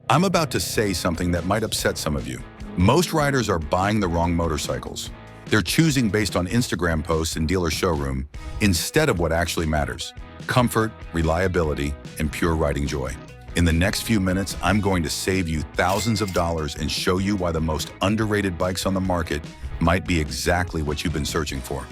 I'm about to say something that might upset some of you. Most riders are buying the wrong motorcycles. They're choosing based on Instagram posts and dealer showroom instead of what actually matters: comfort, reliability, and pure riding joy. In the next few minutes, I'm going to save you thousands of dollars and show you why the most underrated bikes on the market might be exactly what you've been searching for.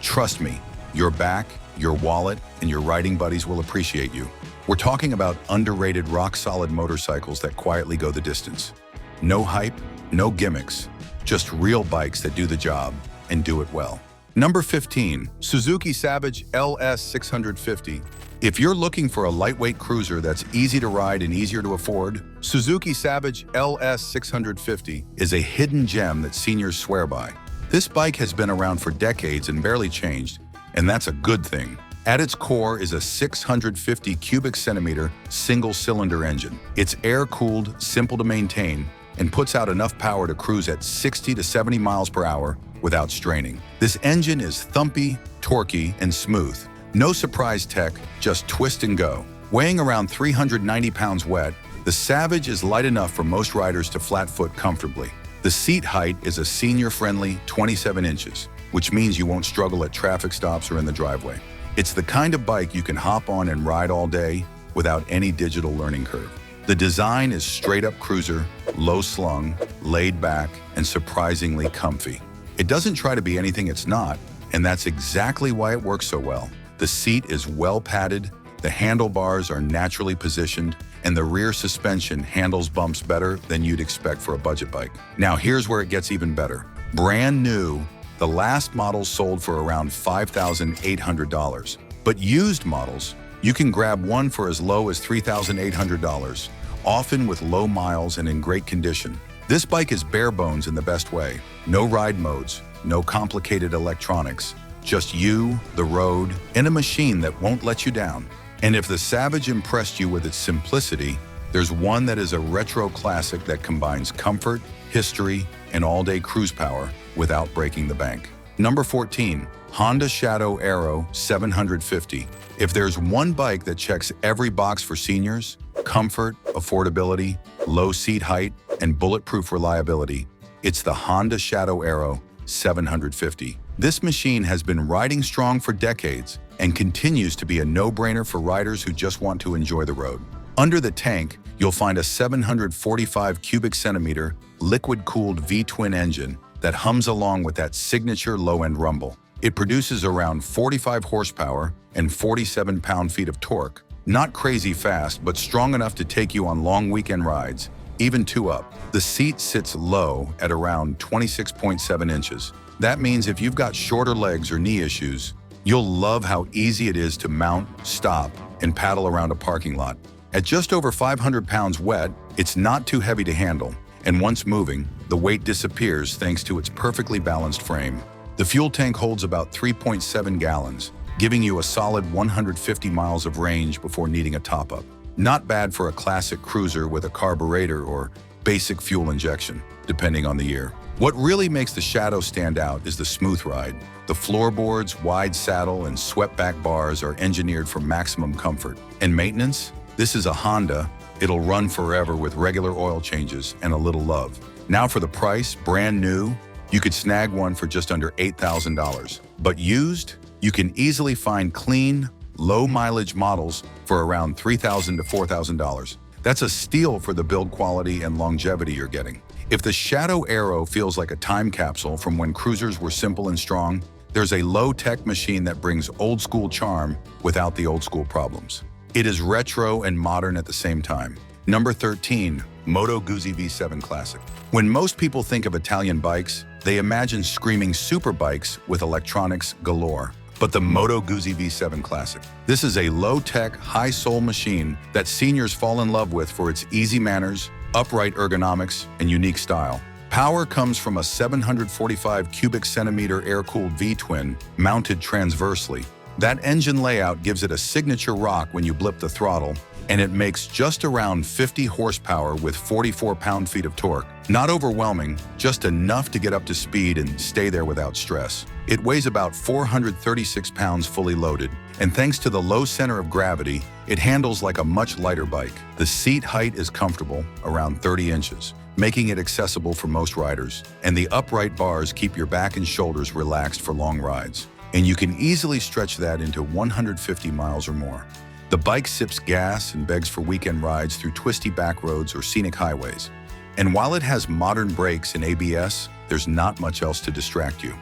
Trust me, your back, your wallet, and your riding buddies will appreciate you. We're talking about underrated rock-solid motorcycles that quietly go the distance. No hype, no gimmicks, just real bikes that do the job and do it well. Number 15, Suzuki Savage LS 650. If you're looking for a lightweight cruiser that's easy to ride and easier to afford, Suzuki Savage LS 650 is a hidden gem that seniors swear by. This bike has been around for decades and barely changed, and that's a good thing. At its core is a 650 cubic centimeter single-cylinder engine. It's air-cooled, simple to maintain, and puts out enough power to cruise at 60 to 70 miles per hour without straining. This engine is thumpy, torquey, and smooth. No surprise tech, just twist and go. Weighing around 390 pounds wet, the Savage is light enough for most riders to flat-foot comfortably. The seat height is a senior-friendly 27 inches, which means you won't struggle at traffic stops or in the driveway. It's the kind of bike you can hop on and ride all day without any digital learning curve. The design is straight-up cruiser, low-slung, laid-back, and surprisingly comfy. It doesn't try to be anything it's not, and that's exactly why it works so well. The seat is well-padded, the handlebars are naturally positioned, and the rear suspension handles bumps better than you'd expect for a budget bike. Now here's where it gets even better. Brand new, the last models sold for around $5,800. But used models, you can grab one for as low as $3,800, often with low miles and in great condition. This bike is bare bones in the best way. No ride modes, no complicated electronics, just you, the road, and a machine that won't let you down. And if the Savage impressed you with its simplicity, there's one that is a retro classic that combines comfort, history, and all-day cruise power without breaking the bank. Number 14, Honda Shadow Aero 750. If there's one bike that checks every box for seniors, comfort, affordability, low seat height, and bulletproof reliability, it's the Honda Shadow Aero 750. This machine has been riding strong for decades and continues to be a no-brainer for riders who just want to enjoy the road. Under the tank, you'll find a 745 cubic centimeter liquid-cooled V-twin engine that hums along with that signature low-end rumble. It produces around 45 horsepower and 47 pound-feet of torque. Not crazy fast, but strong enough to take you on long weekend rides, even two up. The seat sits low at around 26.7 inches. That means if you've got shorter legs or knee issues, you'll love how easy it is to mount, stop, and paddle around a parking lot. At just over 500 pounds wet, it's not too heavy to handle, and once moving, the weight disappears thanks to its perfectly balanced frame. The fuel tank holds about 3.7 gallons, giving you a solid 150 miles of range before needing a top-up. Not bad for a classic cruiser with a carburetor or basic fuel injection, depending on the year. What really makes the Shadow stand out is the smooth ride. The floorboards, wide saddle, and swept-back bars are engineered for maximum comfort. And maintenance? This is a Honda. It'll run forever with regular oil changes and a little love. Now for the price, brand new, you could snag one for just under $8,000. But used, you can easily find clean, low-mileage models for around $3,000 to $4,000. That's a steal for the build quality and longevity you're getting. If the Shadow Aero feels like a time capsule from when cruisers were simple and strong, there's a low-tech machine that brings old-school charm without the old-school problems. It is retro and modern at the same time. Number 13, Moto Guzzi V7 Classic. When most people think of Italian bikes, they imagine screaming superbikes with electronics galore. But the Moto Guzzi V7 Classic. This is a low-tech, high-soul machine that seniors fall in love with for its easy manners, upright ergonomics, and unique style. Power comes from a 745 cubic centimeter air-cooled V-twin mounted transversely. That engine layout gives it a signature rock when you blip the throttle, and it makes just around 50 horsepower with 44 pound-feet of torque. Not overwhelming, just enough to get up to speed and stay there without stress. It weighs about 436 pounds fully loaded, and thanks to the low center of gravity, it handles like a much lighter bike. The seat height is comfortable, around 30 inches, making it accessible for most riders, and the upright bars keep your back and shoulders relaxed for long rides. And you can easily stretch that into 150 miles or more. The bike sips gas and begs for weekend rides through twisty back roads or scenic highways. And while it has modern brakes and ABS, there's not much else to distract you.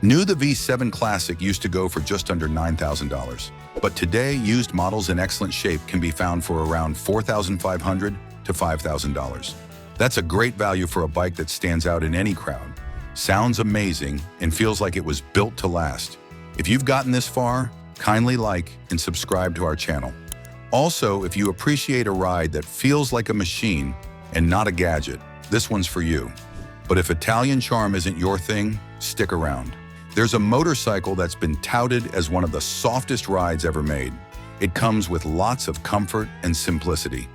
New, the V7 Classic used to go for just under $9,000, but today used models in excellent shape can be found for around $4,500 to $5,000. That's a great value for a bike that stands out in any crowd, sounds amazing, and feels like it was built to last. If you've gotten this far, kindly like and subscribe to our channel. Also, if you appreciate a ride that feels like a machine and not a gadget, this one's for you. But if Italian charm isn't your thing, stick around. There's a motorcycle that's been touted as one of the softest rides ever made. It comes with lots of comfort and simplicity.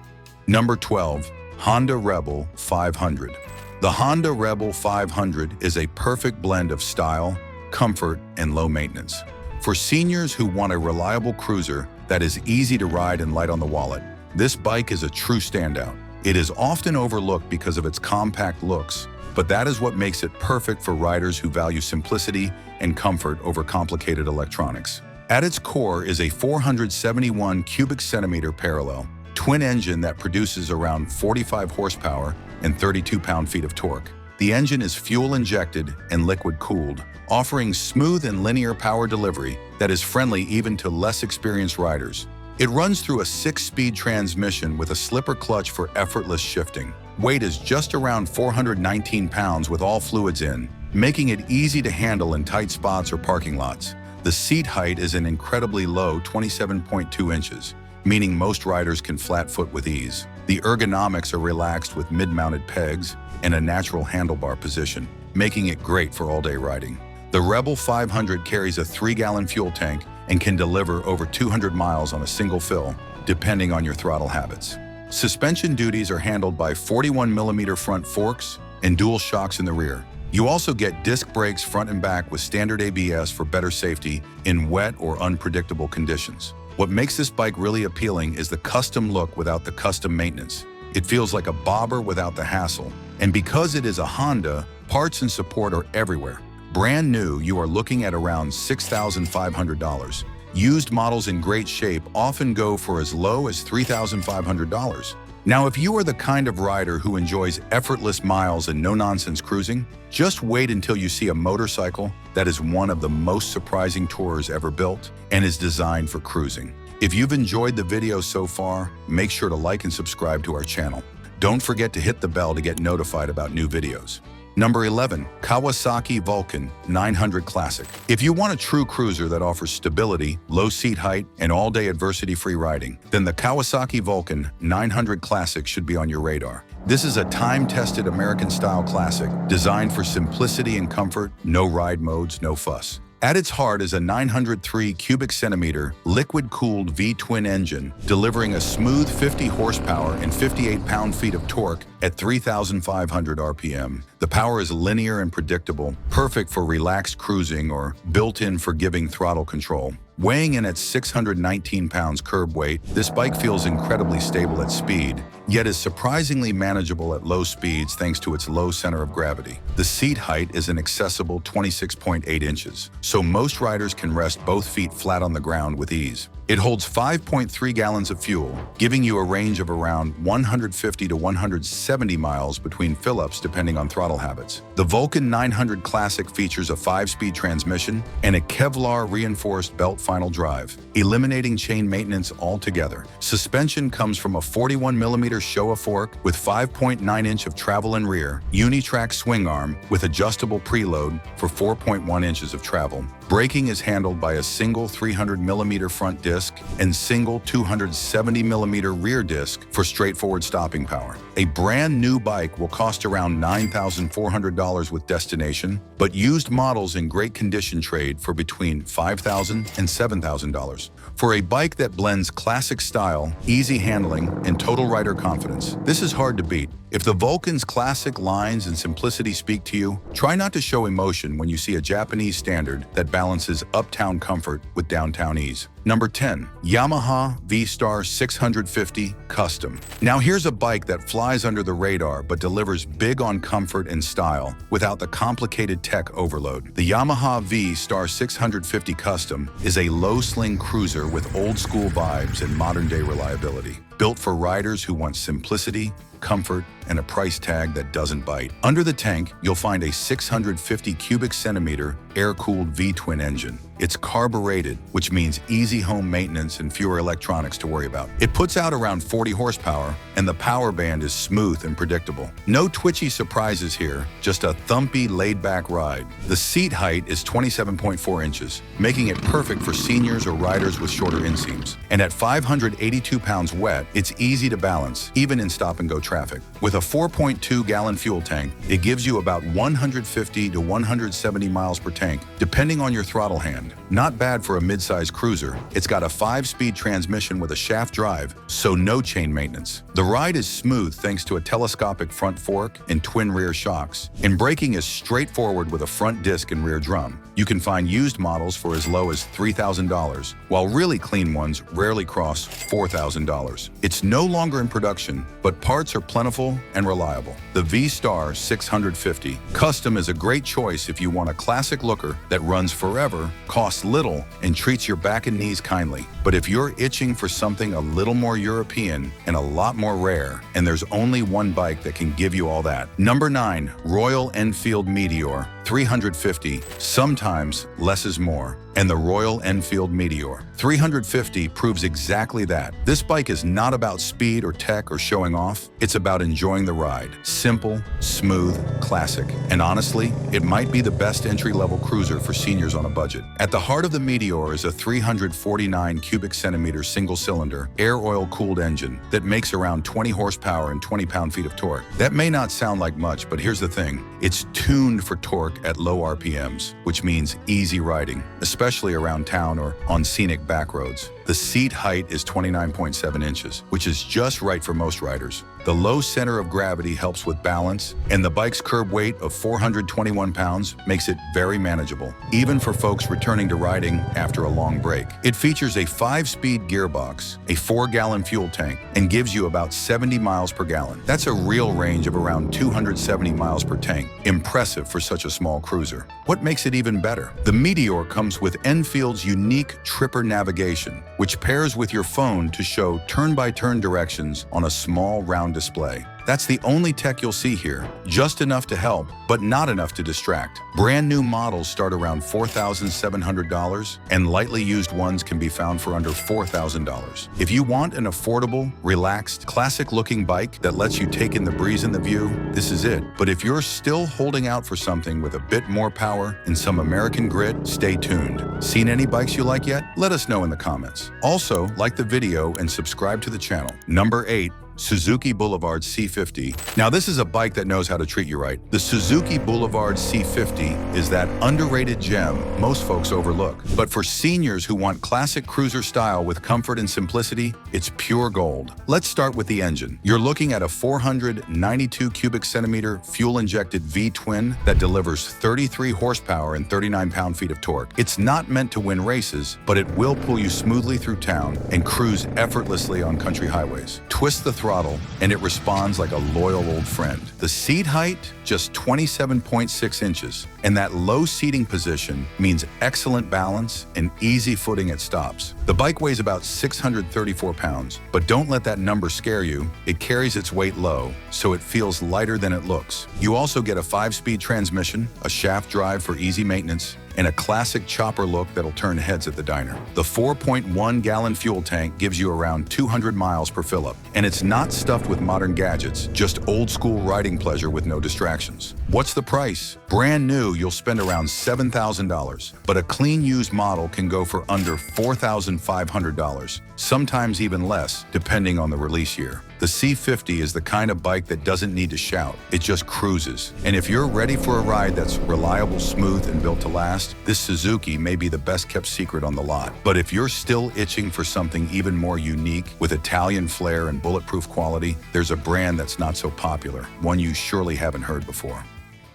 Number 12, Honda Rebel 500. The Honda Rebel 500 is a perfect blend of style, comfort, and low maintenance. For seniors who want a reliable cruiser that is easy to ride and light on the wallet, this bike is a true standout. It is often overlooked because of its compact looks, but that is what makes it perfect for riders who value simplicity and comfort over complicated electronics. At its core is a 471 cubic centimeter parallel twin engine that produces around 45 horsepower and 32 pound-feet of torque. The engine is fuel-injected and liquid-cooled, offering smooth and linear power delivery that is friendly even to less experienced riders. It runs through a 6-speed transmission with a slipper clutch for effortless shifting. Weight is just around 419 pounds with all fluids in, making it easy to handle in tight spots or parking lots. The seat height is an incredibly low 27.2 inches, meaning most riders can flat foot with ease. The ergonomics are relaxed with mid-mounted pegs and a natural handlebar position, making it great for all-day riding. The Rebel 500 carries a 3-gallon fuel tank and can deliver over 200 miles on a single fill, depending on your throttle habits. Suspension duties are handled by 41mm front forks and dual shocks in the rear. You also get disc brakes front and back with standard ABS for better safety in wet or unpredictable conditions. What makes this bike really appealing is the custom look without the custom maintenance. It feels like a bobber without the hassle. And because it is a Honda, parts and support are everywhere. Brand new, you are looking at around $6,500. Used models in great shape often go for as low as $3,500. Now, if you are the kind of rider who enjoys effortless miles and no-nonsense cruising, just wait until you see a motorcycle that is one of the most surprising tourers ever built and is designed for cruising. If you've enjoyed the video so far, make sure to like and subscribe to our channel. Don't forget to hit the bell to get notified about new videos. Number 11, Kawasaki Vulcan 900 Classic. If you want a true cruiser that offers stability, low seat height, and all-day adversity-free riding, then the Kawasaki Vulcan 900 Classic should be on your radar. This is a time-tested American-style classic designed for simplicity and comfort, no ride modes, no fuss. At its heart is a 903 cubic centimeter liquid-cooled V-twin engine, delivering a smooth 50 horsepower and 58 pound-feet of torque at 3,500 RPM. The power is linear and predictable, perfect for relaxed cruising or built-in forgiving throttle control. Weighing in at 619 pounds curb weight, this bike feels incredibly stable at speed, yet is surprisingly manageable at low speeds thanks to its low center of gravity. The seat height is an accessible 26.8 inches, so most riders can rest both feet flat on the ground with ease. It holds 5.3 gallons of fuel, giving you a range of around 150 to 170 miles between fill-ups depending on throttle habits. The Vulcan 900 Classic features a 5-speed transmission and a Kevlar-reinforced belt final drive, eliminating chain maintenance altogether. Suspension comes from a 41mm Showa fork with 5.9 of travel and rear, unitrack swing arm with adjustable preload for 4.1 inches of travel. Braking is handled by a single 300mm front disc disc and single 270mm rear disc for straightforward stopping power. A brand new bike will cost around $9,400 with destination, but used models in great condition trade for between $5,000 and $7,000. For a bike that blends classic style, easy handling, and total rider confidence, this is hard to beat. If the Vulcan's classic lines and simplicity speak to you, try not to show emotion when you see a Japanese standard that balances uptown comfort with downtown ease. Number 10. Yamaha Vstar 650 Custom. Now here's a bike that flies under the radar but delivers big on comfort and style without the complicated tech overload. The Yamaha Vstar 650 Custom is a low-sling cruiser with old-school vibes and modern-day reliability. Built for riders who want simplicity, comfort, and a price tag that doesn't bite. Under the tank, you'll find a 650 cubic centimeter air-cooled V-twin engine. It's carbureted, which means easy home maintenance and fewer electronics to worry about. It puts out around 40 horsepower, and the power band is smooth and predictable. No twitchy surprises here, just a thumpy, laid-back ride. The seat height is 27.4 inches, making it perfect for seniors or riders with shorter inseams. And at 582 pounds wet, it's easy to balance, even in stop-and-go traffic. With a 4.2-gallon fuel tank, it gives you about 150 to 170 miles per tank, depending on your throttle hand. Not bad for a mid-size cruiser. It's got a 5-speed transmission with a shaft drive, so no chain maintenance. The ride is smooth thanks to a telescopic front fork and twin rear shocks, and braking is straightforward with a front disc and rear drum. You can find used models for as low as $3,000, while really clean ones rarely cross $4,000. It's no longer in production, but parts are plentiful and reliable. The Vstar 650 Custom is a great choice if you want a classic looker that runs forever, costs little, and treats your back and knees kindly. But if you're itching for something a little more European and a lot more rare, and there's only one bike that can give you all that. Number 9. Royal Enfield Meteor 350. Sometimes less is more. And the Royal Enfield Meteor 350 proves exactly that. This bike is not about speed or tech or showing off. It's about enjoying the ride. Simple, smooth, classic. And honestly, it might be the best entry-level cruiser for seniors on a budget. At the heart of the Meteor is a 349 cubic centimeter single-cylinder, air oil-cooled engine that makes around 20 horsepower and 20 pound-feet of torque. That may not sound like much, but here's the thing. It's tuned for torque at low RPMs, which means easy riding, especially around town or on scenic back roads. The seat height is 29.7 inches, which is just right for most riders. The low center of gravity helps with balance, and the bike's curb weight of 421 pounds makes it very manageable, even for folks returning to riding after a long break. It features a 5-speed gearbox, a 4-gallon fuel tank, and gives you about 70 miles per gallon. That's a real range of around 270 miles per tank. Impressive for such a small cruiser. What makes it even better? The Meteor comes with Enfield's unique Tripper navigation, which pairs with your phone to show turn-by-turn directions on a small round display. That's the only tech you'll see here, just enough to help, but not enough to distract. Brand new models start around $4,700, and lightly used ones can be found for under $4,000. If you want an affordable, relaxed, classic-looking bike that lets you take in the breeze and the view, this is it. But if you're still holding out for something with a bit more power and some American grit, stay tuned. Seen any bikes you like yet? Let us know in the comments. Also, like the video and subscribe to the channel. Number 8. Suzuki Boulevard C50. Now this is a bike that knows how to treat you right. The Suzuki Boulevard C50 is that underrated gem most folks overlook. But for seniors who want classic cruiser style with comfort and simplicity, it's pure gold. Let's start with the engine. You're looking at a 492 cubic centimeter fuel-injected V-twin that delivers 33 horsepower and 39 pound-feet of torque. It's not meant to win races, but it will pull you smoothly through town and cruise effortlessly on country highways. Twist the throttle, and it responds like a loyal old friend. The seat height, just 27.6 inches, and that low seating position means excellent balance and easy footing at stops. The bike weighs about 634 pounds, but don't let that number scare you. It carries its weight low, so it feels lighter than it looks. You also get a 5-speed transmission, a shaft drive for easy maintenance, and a classic chopper look that'll turn heads at the diner. The 4.1-gallon fuel tank gives you around 200 miles per fill-up, and it's not stuffed with modern gadgets, just old-school riding pleasure with no distractions. What's the price? Brand new, you'll spend around $7,000, but a clean used model can go for under $4,500, sometimes even less, depending on the release year. The C50 is the kind of bike that doesn't need to shout, it just cruises. And if you're ready for a ride that's reliable, smooth, and built to last, this Suzuki may be the best kept secret on the lot. But if you're still itching for something even more unique, with Italian flair and bulletproof quality, there's a brand that's not so popular, one you surely haven't heard before.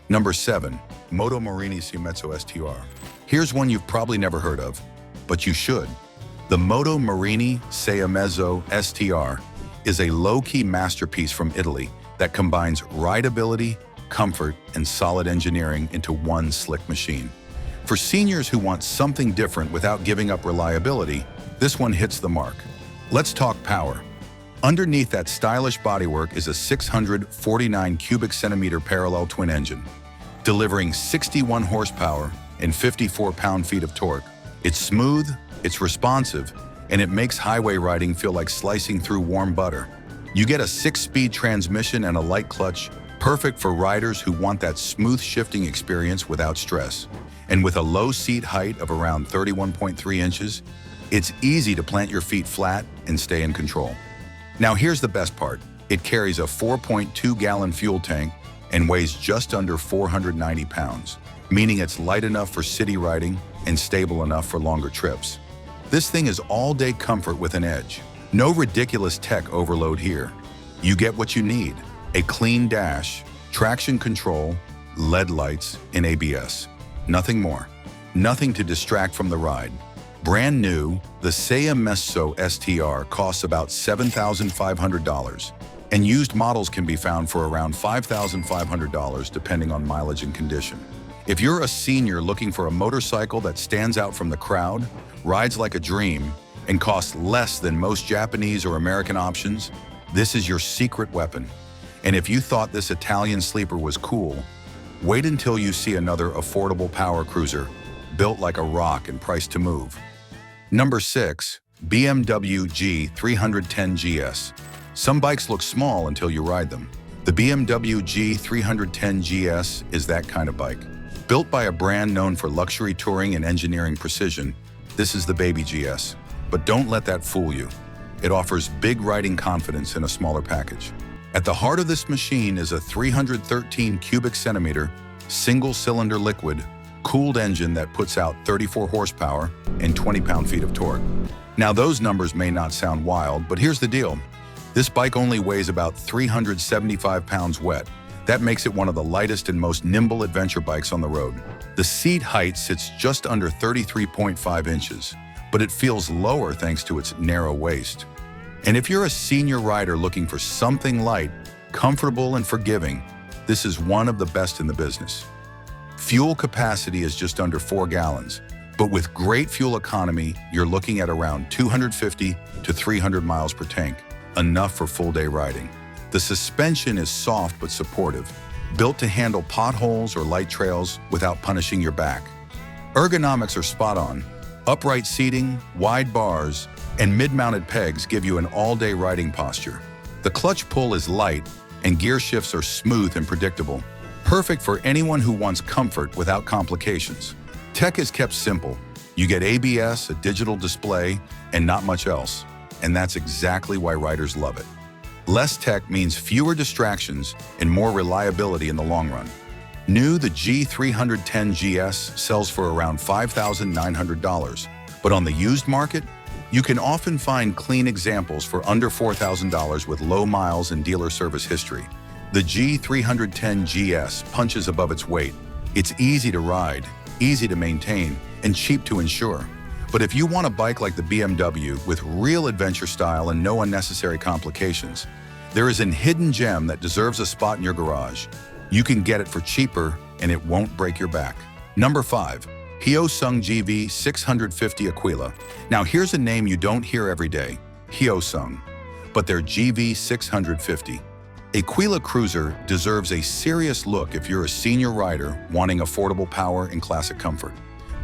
Number 7. Moto Marini Seamezo STR. Here's one you've probably never heard of, but you should. The Moto Marini Seamezo STR is a low-key masterpiece from Italy that combines rideability, comfort, and solid engineering into one slick machine. For seniors who want something different without giving up reliability, this one hits the mark. Let's talk power. Underneath that stylish bodywork is a 649 cubic centimeter parallel twin engine, delivering 61 horsepower and 54 pound-feet of torque. It's smooth, it's responsive, and it makes highway riding feel like slicing through warm butter. You get a 6-speed transmission and a light clutch, perfect for riders who want that smooth shifting experience without stress. And with a low seat height of around 31.3 inches, it's easy to plant your feet flat and stay in control. Now here's the best part. It carries a 4.2-gallon fuel tank and weighs just under 490 pounds, meaning it's light enough for city riding and stable enough for longer trips. This thing is all-day comfort with an edge. No ridiculous tech overload here. You get what you need: a clean dash, traction control, LED lights, and ABS. Nothing more. Nothing to distract from the ride. Brand new, the Seamezo STR costs about $7,500, and used models can be found for around $5,500 depending on mileage and condition. If you're a senior looking for a motorcycle that stands out from the crowd, rides like a dream, and costs less than most Japanese or American options, this is your secret weapon. And if you thought this Italian sleeper was cool, wait until you see another affordable power cruiser, built like a rock and priced to move. Number 6. BMW G310 GS. Some bikes look small until you ride them. The BMW G310 GS is that kind of bike. Built by a brand known for luxury touring and engineering precision, this is the baby GS. But don't let that fool you. It offers big riding confidence in a smaller package. At the heart of this machine is a 313 cubic centimeter, single-cylinder liquid, cooled engine that puts out 34 horsepower and 20 pound-feet of torque. Now those numbers may not sound wild, but here's the deal. This bike only weighs about 375 pounds wet. That makes it one of the lightest and most nimble adventure bikes on the road. The seat height sits just under 33.5 inches, but it feels lower thanks to its narrow waist. And if you're a senior rider looking for something light, comfortable, and forgiving, this is one of the best in the business. Fuel capacity is just under 4 gallons, but with great fuel economy, you're looking at around 250 to 300 miles per tank, enough for full-day riding. The suspension is soft but supportive, built to handle potholes or light trails without punishing your back. Ergonomics are spot on. Upright seating, wide bars, and mid-mounted pegs give you an all-day riding posture. The clutch pull is light, and gear shifts are smooth and predictable, perfect for anyone who wants comfort without complications. Tech is kept simple. You get ABS, a digital display, and not much else. And that's exactly why riders love it. Less tech means fewer distractions and more reliability in the long run. New, the G310 GS sells for around $5,900, but on the used market, you can often find clean examples for under $4,000 with low miles and dealer service history. The G310 GS punches above its weight. It's easy to ride, easy to maintain, and cheap to insure. But if you want a bike like the BMW with real adventure style and no unnecessary complications, there is an hidden gem that deserves a spot in your garage. You can get it for cheaper, and it won't break your back. Number 5. Hyosung GV 650 Aquila. Now here's a name you don't hear every day, Hyosung, but their GV 650. Aquila Cruiser deserves a serious look if you're a senior rider wanting affordable power and classic comfort.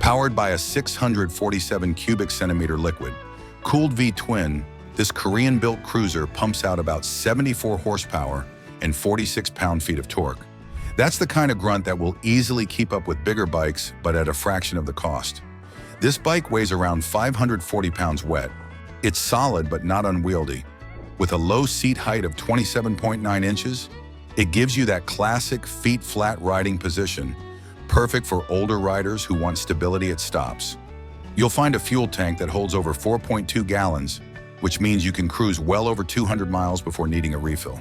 Powered by a 647 cubic centimeter liquid cooled V-twin, this Korean-built cruiser pumps out about 74 horsepower and 46 pound-feet of torque. That's the kind of grunt that will easily keep up with bigger bikes, but at a fraction of the cost. This bike weighs around 540 pounds wet. It's solid but not unwieldy. With a low seat height of 27.9 inches, it gives you that classic feet-flat riding position, perfect for older riders who want stability at stops. You'll find a fuel tank that holds over 4.2 gallons, which means you can cruise well over 200 miles before needing a refill.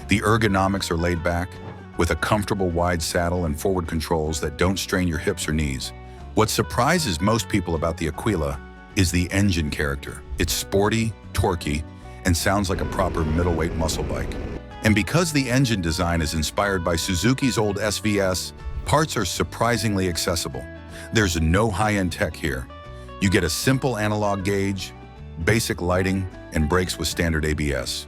The ergonomics are laid back, with a comfortable wide saddle and forward controls that don't strain your hips or knees. What surprises most people about the Aquila is the engine character. It's sporty, torquey, and sounds like a proper middleweight muscle bike. And because the engine design is inspired by Suzuki's old SVS, parts are surprisingly accessible. There's no high-end tech here. You get a simple analog gauge, basic lighting, and brakes with standard ABS.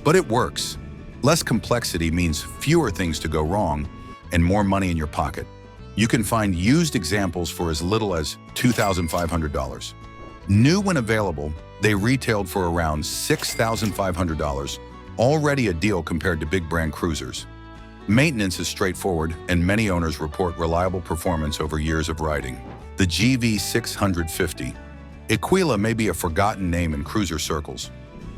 But it works. Less complexity means fewer things to go wrong and more money in your pocket. You can find used examples for as little as $2,500. New when available, they retailed for around $6,500, already a deal compared to big brand cruisers. Maintenance is straightforward, and many owners report reliable performance over years of riding. The GV650. Aquila may be a forgotten name in cruiser circles,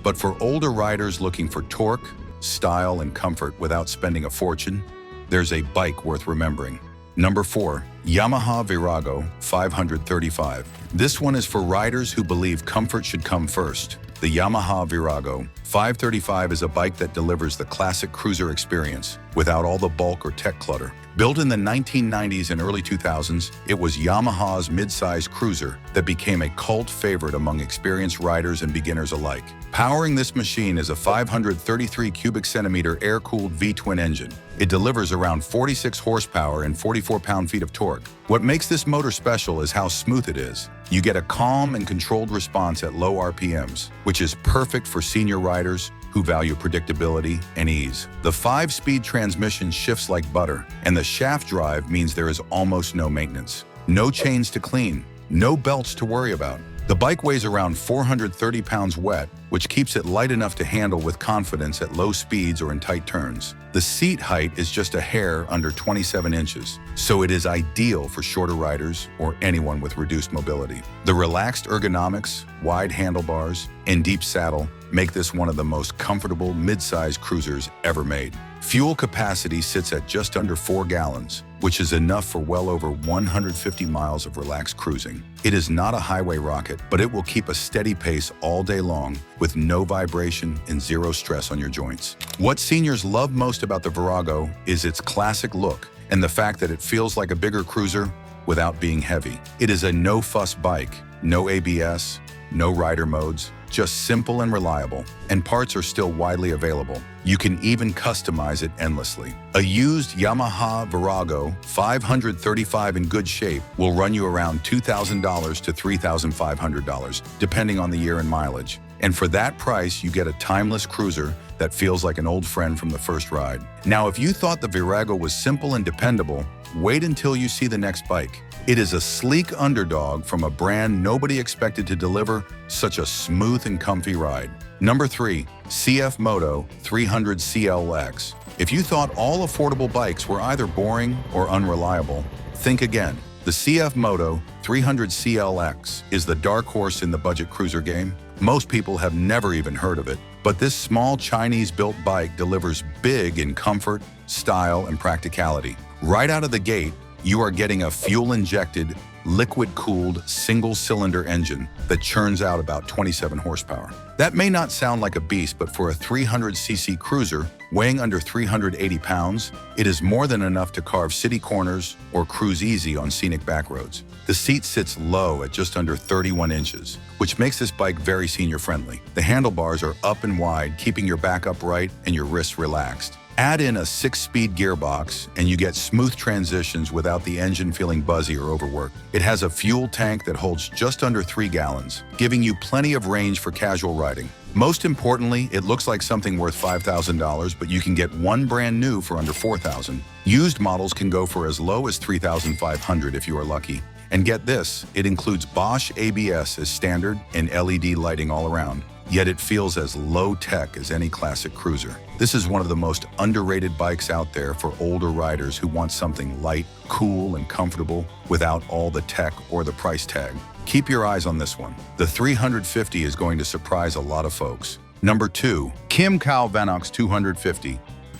but for older riders looking for torque, style, and comfort without spending a fortune, there's a bike worth remembering. Number 4. Yamaha Viraago 535. This one is for riders who believe comfort should come first. The Yamaha Viraago 535 is a bike that delivers the classic cruiser experience without all the bulk or tech clutter. Built in the 1990s and early 2000s, it was Yamaha's mid-size cruiser that became a cult favorite among experienced riders and beginners alike. Powering this machine is a 533 cubic centimeter air-cooled V-twin engine. It delivers around 46 horsepower and 44 pound-feet of torque. What makes this motor special is how smooth it is. You get a calm and controlled response at low RPMs, which is perfect for senior riders who value predictability and ease. The 5-speed transmission shifts like butter, and the shaft drive means there is almost no maintenance. No chains to clean, no belts to worry about. The bike weighs around 430 pounds wet, which keeps it light enough to handle with confidence at low speeds or in tight turns. The seat height is just a hair under 27 inches, so it is ideal for shorter riders or anyone with reduced mobility. The relaxed ergonomics, wide handlebars, and deep saddle make this one of the most comfortable mid-size cruisers ever made. Fuel capacity sits at just under 4 gallons, which is enough for well over 150 miles of relaxed cruising. It is not a highway rocket, but it will keep a steady pace all day long with no vibration and zero stress on your joints. What seniors love most about the Viraago is its classic look and the fact that it feels like a bigger cruiser without being heavy. It is a no-fuss bike, no ABS, no rider modes, just simple and reliable, and parts are still widely available. You can even customize it endlessly. A used Yamaha Viraago 535 in good shape will run you around $2,000 to $3,500, depending on the year and mileage. And for that price, you get a timeless cruiser that feels like an old friend from the first ride. Now, if you thought the Viraago was simple and dependable, wait until you see the next bike. It is a sleek underdog from a brand nobody expected to deliver such a smooth and comfy ride. Number 3. CF Moto 300 CLX. If you thought all affordable bikes were either boring or unreliable, think again. The CF Moto 300 CLX is the dark horse in the budget cruiser game. Most people have never even heard of it, but this small Chinese-built bike delivers big in comfort, style, and practicality. Right out of the gate, you are getting a fuel-injected, liquid-cooled, single-cylinder engine that churns out about 27 horsepower. That may not sound like a beast, but for a 300cc cruiser weighing under 380 pounds, it is more than enough to carve city corners or cruise easy on scenic back roads. The seat sits low at just under 31 inches, which makes this bike very senior-friendly. The handlebars are up and wide, keeping your back upright and your wrists relaxed. Add in a 6-speed gearbox and you get smooth transitions without the engine feeling buzzy or overworked. It has a fuel tank that holds just under 3 gallons, giving you plenty of range for casual riding. Most importantly, it looks like something worth $5,000, but you can get one brand new for under $4,000. Used models can go for as low as $3,500 if you are lucky. And get this, it includes Bosch ABS as standard and LED lighting all around, yet it feels as low-tech as any classic cruiser. This is one of the most underrated bikes out there for older riders who want something light, cool, and comfortable without all the tech or the price tag. Keep your eyes on this one. The 350 is going to surprise a lot of folks. Number 2, Kimcow Venox 250.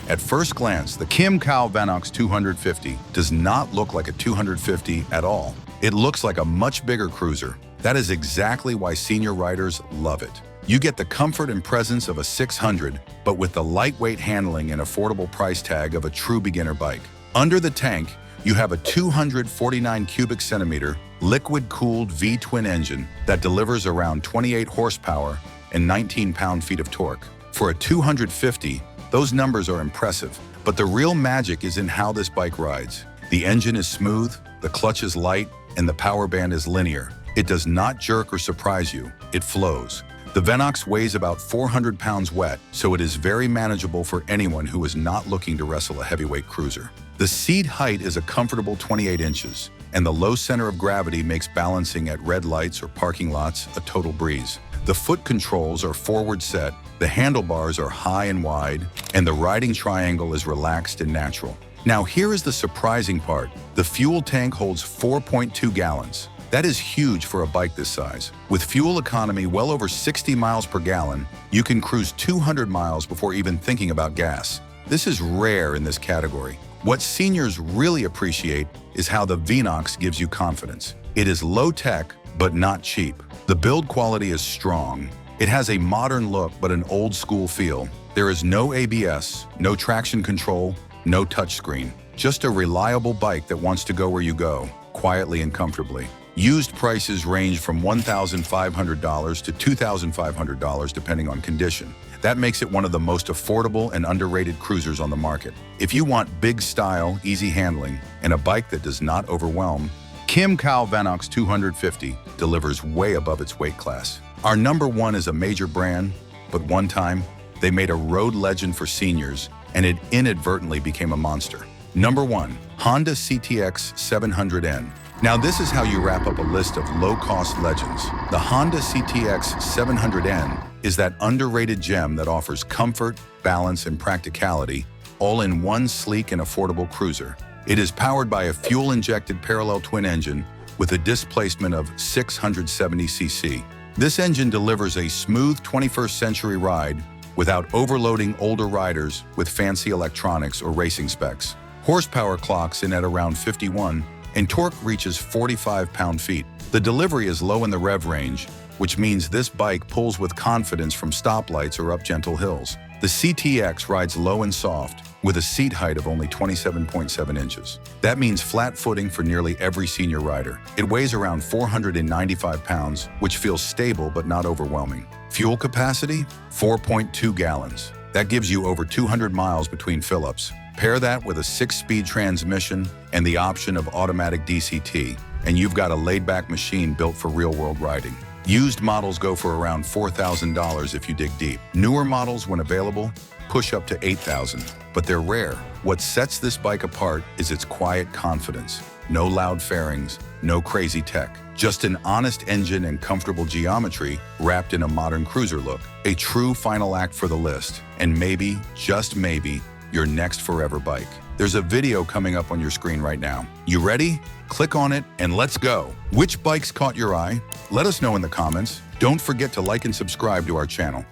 At first glance, the Kimcow Venox 250 does not look like a 250 at all. It looks like a much bigger cruiser. That is exactly why senior riders love it. You get the comfort and presence of a 600, but with the lightweight handling and affordable price tag of a true beginner bike. Under the tank, you have a 249 cubic centimeter liquid-cooled V-twin engine that delivers around 28 horsepower and 19 pound-feet of torque. For a 250, those numbers are impressive, but the real magic is in how this bike rides. The engine is smooth, the clutch is light, and the power band is linear. It does not jerk or surprise you, it flows. The Venox weighs about 400 pounds wet, so it is very manageable for anyone who is not looking to wrestle a heavyweight cruiser. The seat height is a comfortable 28 inches, and the low center of gravity makes balancing at red lights or parking lots a total breeze. The foot controls are forward set, the handlebars are high and wide, and the riding triangle is relaxed and natural. Now here is the surprising part. The fuel tank holds 4.2 gallons. That is huge for a bike this size. With fuel economy well over 60 miles per gallon, you can cruise 200 miles before even thinking about gas. This is rare in this category. What seniors really appreciate is how the Venox gives you confidence. It is low-tech, but not cheap. The build quality is strong. It has a modern look, but an old-school feel. There is no ABS, no traction control, no touchscreen. Just a reliable bike that wants to go where you go, quietly and comfortably. Used prices range from $1,500 to $2,500 depending on condition. That makes it one of the most affordable and underrated cruisers on the market. If you want big style, easy handling, and a bike that does not overwhelm, Kimcow Venox 250 delivers way above its weight class. Our number 1 is a major brand, but one time, they made a road legend for seniors, and it inadvertently became a monster. Number 1, Honda CTX 700N. Now this is how you wrap up a list of low-cost legends. The Honda CTX 700N is that underrated gem that offers comfort, balance, and practicality, all in one sleek and affordable cruiser. It is powered by a fuel-injected parallel twin engine with a displacement of 670 cc. This engine delivers a smooth 21st century ride without overloading older riders with fancy electronics or racing specs. Horsepower clocks in at around 51, and torque reaches 45 pound-feet. The delivery is low in the rev range, which means this bike pulls with confidence from stoplights or up gentle hills. The CTX rides low and soft, with a seat height of only 27.7 inches. That means flat footing for nearly every senior rider. It weighs around 495 pounds, which feels stable but not overwhelming. Fuel capacity? 4.2 gallons. That gives you over 200 miles between fill-ups. Pair that with a 6-speed transmission and the option of automatic DCT, and you've got a laid-back machine built for real-world riding. Used models go for around $4,000 if you dig deep. Newer models, when available, push up to $8,000, but they're rare. What sets this bike apart is its quiet confidence. No loud fairings, no crazy tech. Just an honest engine and comfortable geometry wrapped in a modern cruiser look. A true final act for the list, and maybe, just maybe, your next forever bike. There's a video coming up on your screen right now. You ready? Click on it and let's go. Which bikes caught your eye? Let us know in the comments. Don't forget to like and subscribe to our channel.